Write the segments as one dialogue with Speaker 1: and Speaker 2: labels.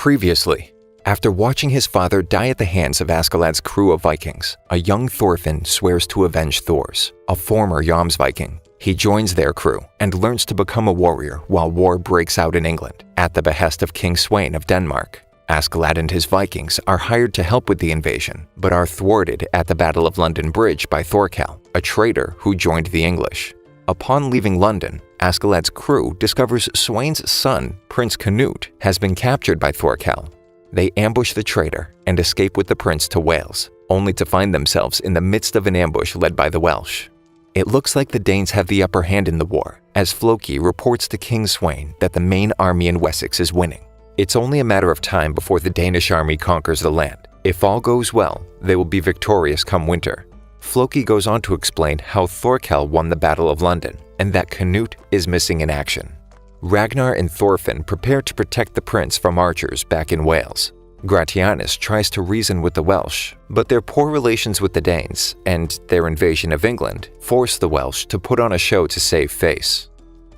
Speaker 1: Previously, after watching his father die at the hands of Askeladd's crew of Vikings, a young Thorfinn swears to avenge Thor's, a former Viking. He joins their crew and learns to become a warrior while war breaks out in England, at the behest of King Sweyn of Denmark. Askeladd and his Vikings are hired to help with the invasion, but are thwarted at the Battle of London Bridge by Thorkel, a traitor who joined the English. Upon leaving London, Askeladd's crew discovers Sweyn's son, Prince Canute, has been captured by Thorkel. They ambush the traitor and escape with the prince to Wales, only to find themselves in the midst of an ambush led by the Welsh. It looks like the Danes have the upper hand in the war, as Floki reports to King Sweyn that the main army in Wessex is winning. It's only a matter of time before the Danish army conquers the land. If all goes well, they will be victorious come winter. Floki goes on to explain how Thorkel won the Battle of London, and that Canute is missing in action. Ragnar and Thorfinn prepare to protect the prince from archers back in Wales. Gratianus tries to reason with the Welsh, but their poor relations with the Danes and their invasion of England force the Welsh to put on a show to save face.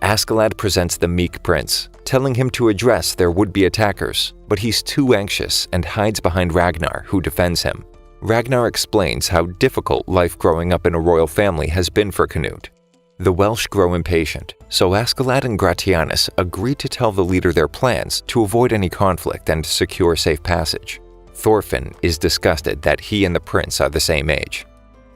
Speaker 1: Askeladd presents the meek prince, telling him to address their would-be attackers, but he's too anxious and hides behind Ragnar, who defends him. Ragnar explains how difficult life growing up in a royal family has been for Canute. The Welsh grow impatient, so Askeladd and Gratianus agree to tell the leader their plans to avoid any conflict and secure safe passage. Thorfinn is disgusted that he and the prince are the same age.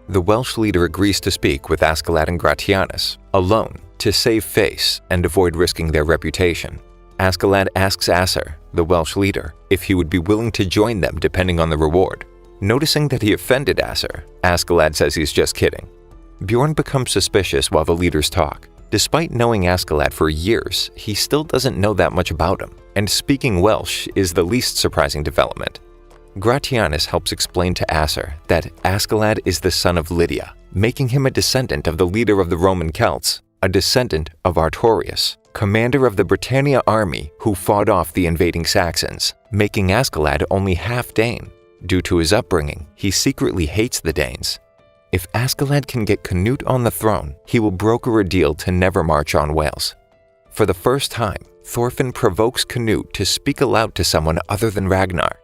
Speaker 1: The Welsh leader agrees to speak with Askeladd and Gratianus, alone, to save face and avoid risking their reputation. Askeladd asks Asser, the Welsh leader, if he would be willing to join them depending on the reward. Noticing that he offended Asser, Askeladd says he's just kidding. Bjorn becomes suspicious while the leaders talk. Despite knowing Askeladd for years, he still doesn't know that much about him, and speaking Welsh is the least surprising development. Gratianus helps explain to Asser that Askeladd is the son of Lydia, making him a descendant of the leader of the Roman Celts, a descendant of Artorius, commander of the Britannia army who fought off the invading Saxons, making Askeladd only half Dane. Due to his upbringing, he secretly hates the Danes. If Askeladd can get Canute on the throne, he will broker a deal to never march on Wales. For the first time, Thorfinn provokes Canute to speak aloud to someone other than Ragnar.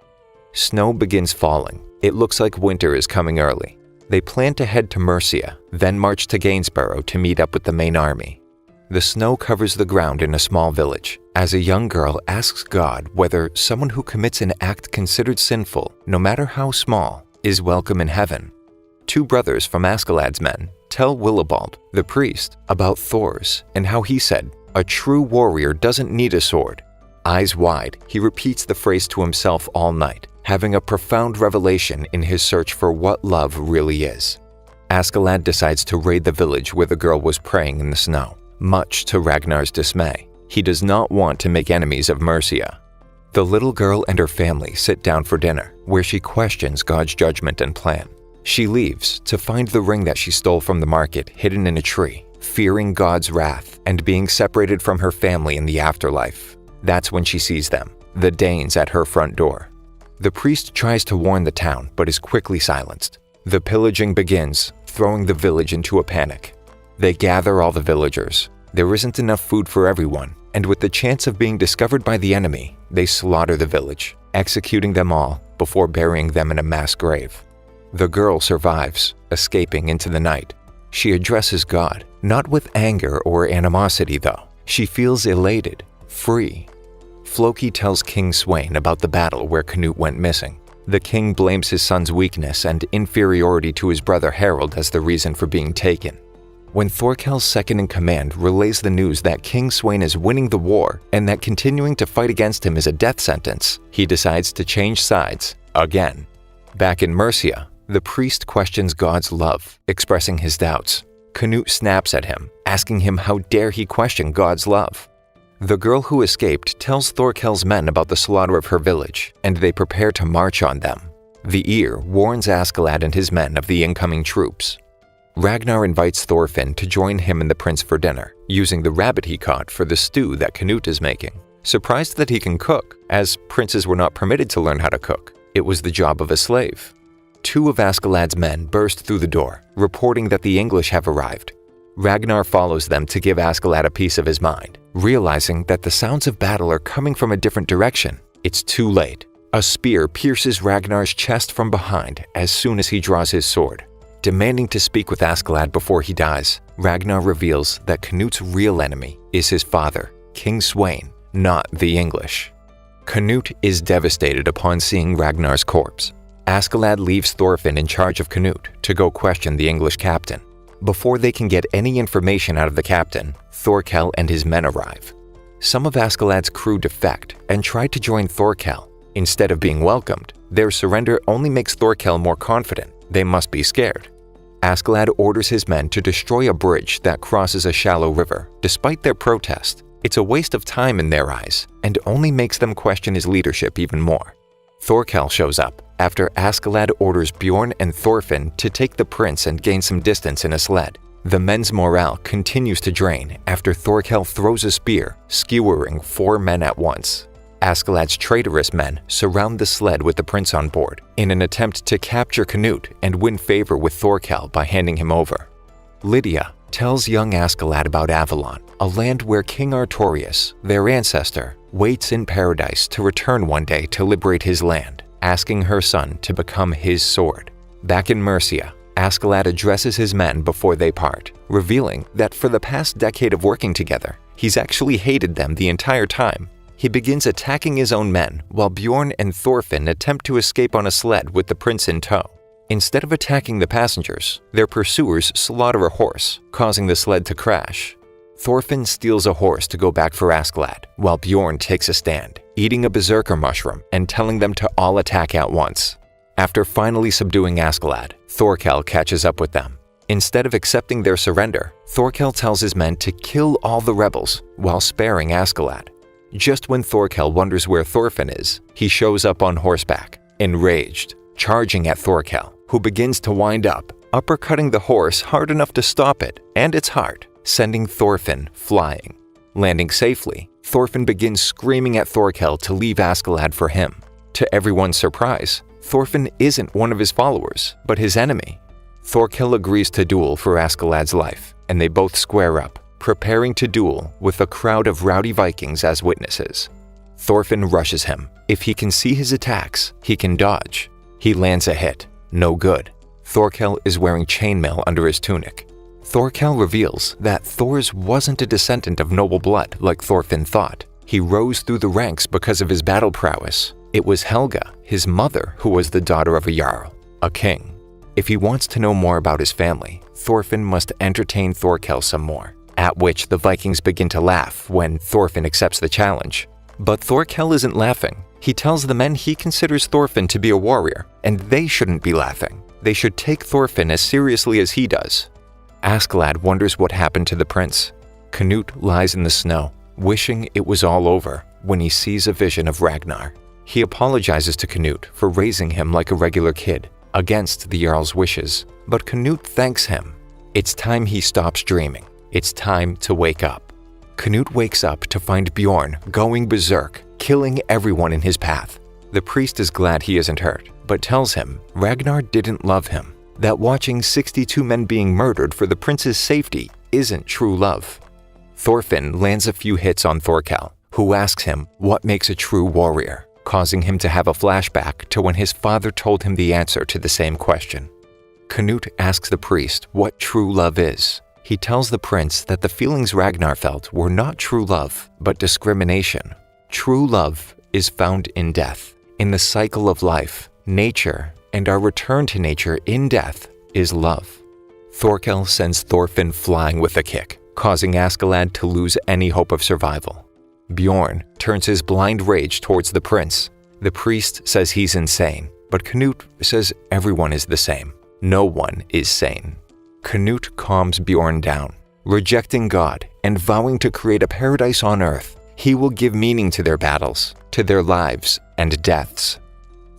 Speaker 1: Snow begins falling. It looks like winter is coming early. They plan to head to Mercia, then march to Gainsborough to meet up with the main army. The snow covers the ground in a small village, as a young girl asks God whether someone who commits an act considered sinful, no matter how small, is welcome in heaven. Two brothers from Askeladd's men tell Willibald, the priest, about Thor's and how he said, "A true warrior doesn't need a sword." Eyes wide, he repeats the phrase to himself all night, having a profound revelation in his search for what love really is. Askeladd decides to raid the village where the girl was praying in the snow. Much to Ragnar's dismay, he does not want to make enemies of Mercia. The little girl and her family sit down for dinner, where she questions God's judgment and plan. She leaves to find the ring that she stole from the market hidden in a tree, fearing God's wrath and being separated from her family in the afterlife. That's when she sees them, the Danes at her front door. The priest tries to warn the town, but is quickly silenced. The pillaging begins, throwing the village into a panic. They gather all the villagers. There isn't enough food for everyone, and with the chance of being discovered by the enemy, they slaughter the village, executing them all before burying them in a mass grave. The girl survives, escaping into the night. She addresses God, not with anger or animosity though. She feels elated, free. Floki tells King Sweyn about the battle where Canute went missing. The king blames his son's weakness and inferiority to his brother Harold as the reason for being taken. When Thorkel's second-in-command relays the news that King Sweyn is winning the war and that continuing to fight against him is a death sentence, he decides to change sides, again. Back in Mercia, the priest questions God's love, expressing his doubts. Canute snaps at him, asking him how dare he question God's love. The girl who escaped tells Thorkel's men about the slaughter of her village, and they prepare to march on them. The ear warns Askeladd and his men of the incoming troops. Ragnar invites Thorfinn to join him and the prince for dinner, using the rabbit he caught for the stew that Canute is making. Surprised that he can cook, as princes were not permitted to learn how to cook. It was the job of a slave. Two of Askeladd's men burst through the door, reporting that the English have arrived. Ragnar follows them to give Askeladd a piece of his mind, realizing that the sounds of battle are coming from a different direction. It's too late. A spear pierces Ragnar's chest from behind as soon as he draws his sword. Demanding to speak with Askeladd before he dies, Ragnar reveals that Knut's real enemy is his father, King Sweyn, not the English. Knut is devastated upon seeing Ragnar's corpse. Askeladd leaves Thorfinn in charge of Knut to go question the English captain. Before they can get any information out of the captain, Thorkel and his men arrive. Some of Askeladd's crew defect and try to join Thorkel. Instead of being welcomed, their surrender only makes Thorkel more confident. They must be scared. Askeladd orders his men to destroy a bridge that crosses a shallow river, despite their protest. It's a waste of time in their eyes, and only makes them question his leadership even more. Thorkel shows up after Askeladd orders Bjorn and Thorfinn to take the prince and gain some distance in a sled. The men's morale continues to drain after Thorkel throws a spear, skewering 4 men at once. Askeladd's traitorous men surround the sled with the prince on board in an attempt to capture Knut and win favor with Thorkel by handing him over. Lydia tells young Askeladd about Avalon, a land where King Artorius, their ancestor, waits in paradise to return one day to liberate his land, asking her son to become his sword. Back in Mercia, Askeladd addresses his men before they part, revealing that for the past decade of working together, he's actually hated them the entire time. He begins attacking his own men while Bjorn and Thorfinn attempt to escape on a sled with the prince in tow. Instead of attacking the passengers, their pursuers slaughter a horse, causing the sled to crash. Thorfinn steals a horse to go back for Askeladd, while Bjorn takes a stand, eating a berserker mushroom and telling them to all attack at once. After finally subduing Askeladd, Thorkel catches up with them. Instead of accepting their surrender, Thorkel tells his men to kill all the rebels while sparing Askeladd. Just when Thorkel wonders where Thorfinn is, he shows up on horseback, enraged, charging at Thorkel, who begins to wind up, uppercutting the horse hard enough to stop it and its heart, sending Thorfinn flying. Landing safely, Thorfinn begins screaming at Thorkel to leave Askeladd for him. To everyone's surprise, Thorfinn isn't one of his followers, but his enemy. Thorkel agrees to duel for Askeladd's life, and they both square up, preparing to duel with a crowd of rowdy Vikings as witnesses. Thorfinn rushes him. If he can see his attacks, he can dodge. He lands a hit. No good. Thorkel is wearing chainmail under his tunic. Thorkel reveals that Thor's wasn't a descendant of noble blood like Thorfinn thought. He rose through the ranks because of his battle prowess. It was Helga, his mother, who was the daughter of a jarl, a king. If he wants to know more about his family, Thorfinn must entertain Thorkel some more, at which the Vikings begin to laugh when Thorfinn accepts the challenge. But Thorkel isn't laughing. He tells the men he considers Thorfinn to be a warrior, and they shouldn't be laughing. They should take Thorfinn as seriously as he does. Askeladd wonders what happened to the prince. Knut lies in the snow, wishing it was all over when he sees a vision of Ragnar. He apologizes to Knut for raising him like a regular kid, against the Jarl's wishes, but Knut thanks him. It's time he stops dreaming. It's time to wake up. Knut wakes up to find Bjorn going berserk, killing everyone in his path. The priest is glad he isn't hurt, but tells him Ragnar didn't love him, that watching 62 men being murdered for the prince's safety isn't true love. Thorfinn lands a few hits on Thorkel, who asks him what makes a true warrior, causing him to have a flashback to when his father told him the answer to the same question. Knut asks the priest what true love is. He tells the prince that the feelings Ragnar felt were not true love, but discrimination. True love is found in death. In the cycle of life, nature, and our return to nature in death is love. Thorkel sends Thorfinn flying with a kick, causing Askeladd to lose any hope of survival. Bjorn turns his blind rage towards the prince. The priest says he's insane, but Knut says everyone is the same. No one is sane. Knut calms Bjorn down. Rejecting God and vowing to create a paradise on earth, he will give meaning to their battles, to their lives and deaths.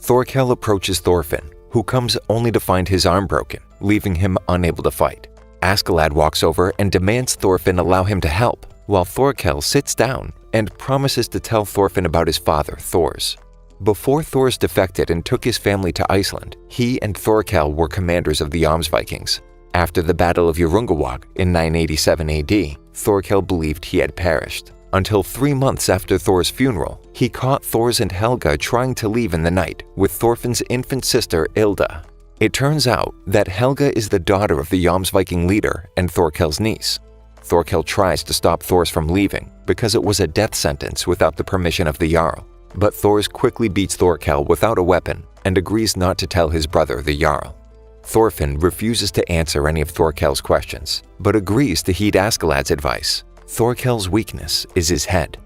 Speaker 1: Thorkel approaches Thorfinn, who comes only to find his arm broken, leaving him unable to fight. Askeladd walks over and demands Thorfinn allow him to help, while Thorkel sits down and promises to tell Thorfinn about his father, Thors. Before Thors defected and took his family to Iceland, he and Thorkel were commanders of the Vikings. After the Battle of Hjörungavágr in 987 AD, Thorkel believed he had perished. until 3 months after Thor's funeral, he caught Thor's and Helga trying to leave in the night with Thorfinn's infant sister Ilda. It turns out that Helga is the daughter of the Jomsviking leader and Thorkel's niece. Thorkel tries to stop Thors from leaving because it was a death sentence without the permission of the Jarl. But Thors quickly beats Thorkel without a weapon and agrees not to tell his brother, the Jarl. Thorfinn refuses to answer any of Thorkel's questions, but agrees to heed Askeladd's advice. Thorkel's weakness is his head.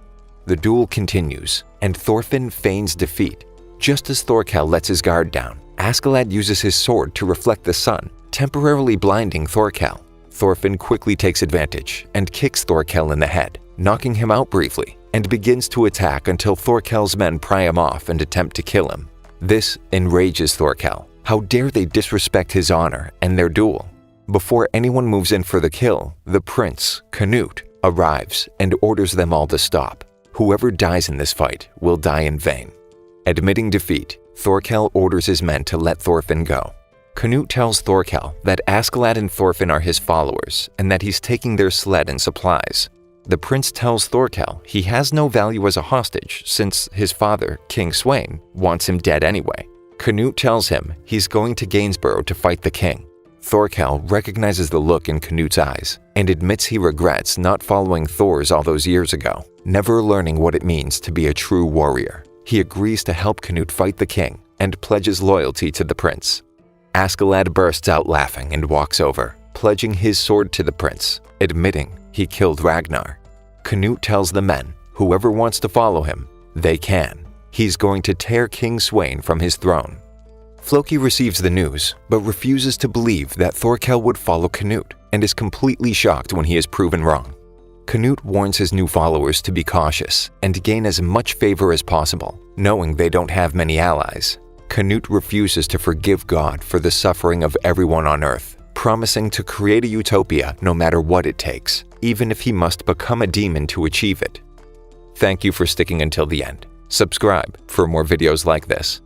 Speaker 1: The duel continues, and Thorfinn feigns defeat. Just as Thorkel lets his guard down, Askeladd uses his sword to reflect the sun, temporarily blinding Thorkel. Thorfinn quickly takes advantage and kicks Thorkel in the head, knocking him out briefly, and begins to attack until Thorkel's men pry him off and attempt to kill him. This enrages Thorkel. How dare they disrespect his honor and their duel? Before anyone moves in for the kill, the prince, Canute, arrives and orders them all to stop. Whoever dies in this fight will die in vain. Admitting defeat, Thorkel orders his men to let Thorfinn go. Canute tells Thorkel that Askeladd and Thorfinn are his followers and that he's taking their sled and supplies. The prince tells Thorkel he has no value as a hostage since his father, King Sweyn, wants him dead anyway. Canute tells him he's going to Gainsborough to fight the king. Thorkel recognizes the look in Canute's eyes and admits he regrets not following Thor's all those years ago, never learning what it means to be a true warrior. He agrees to help Canute fight the king and pledges loyalty to the prince. Askeladd bursts out laughing and walks over, pledging his sword to the prince, admitting he killed Ragnar. Canute tells the men, whoever wants to follow him, they can. He's going to tear King Sweyn from his throne. Floki receives the news, but refuses to believe that Thorkel would follow Canute and is completely shocked when he is proven wrong. Canute warns his new followers to be cautious and gain as much favor as possible, knowing they don't have many allies. Canute refuses to forgive God for the suffering of everyone on Earth, promising to create a utopia no matter what it takes, even if he must become a demon to achieve it. Thank you for sticking until the end. Subscribe for more videos like this.